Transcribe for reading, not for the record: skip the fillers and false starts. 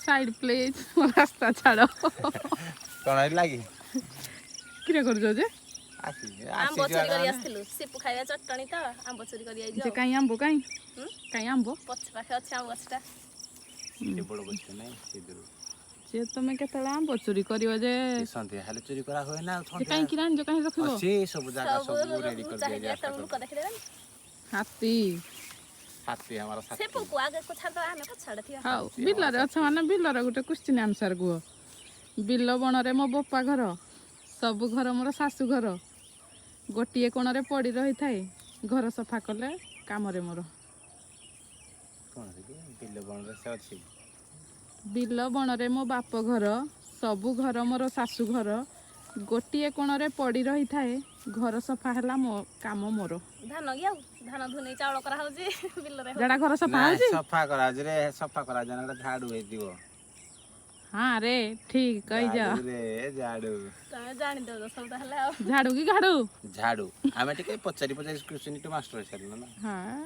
side please रास्ता छाड़ कौन है लगी किरे कर जे आंबो चोरी करी आस्थिलु सिपु खाइया चटणी त आंबो चोरी करी आइ जे जाओ काई आंबो काई आंबो पछ पाखे अछि आंबो गछटा ये बड़ गछ नहीं इधर जे तुमे केतला आंबो चोरी करियो जे संते हाले चोरी करा होय ना जे काई किरान जो काई रखिबो अच्छे सब जगह सब रेडी कर चाहिए दिया त लुक देखि देबन हाथी साथी हमारा साथी सिपु को आगे को छाड़ आमे पछाड़ थिया हाउ बिल्ला रे अच्छा माने बिल्ला रे गुटे क्वेश्चन आंसर गो बिल्लो बण रे मो बप्पा घर सब घर मोर सासू घर गोटिए कोण रे पड़ी रही थाए घर सफा कले काम रे मोर कौन है बिल्लो बन रे से अछि बिल बण रे मो बाप घर सबु घर मोर सासू घर गोटिए कोण रे पड़ी रही थाए घर सफा हैला मो काम मोर धान गियाउ धान धुनी चावल करा होजी बिल रे जड़ा घर सफा ना होजी सफा करा रे सफा करा जाना झाड़ू हे दियो हां रे ठीक कहि जा रे झाड़ू तमे जानि दो सब ताहले आ झाड़ू की घाड़ू झाड़ू आमे टिके पचारी पचारी क्वेश्चन टू मास्टर छल ना हां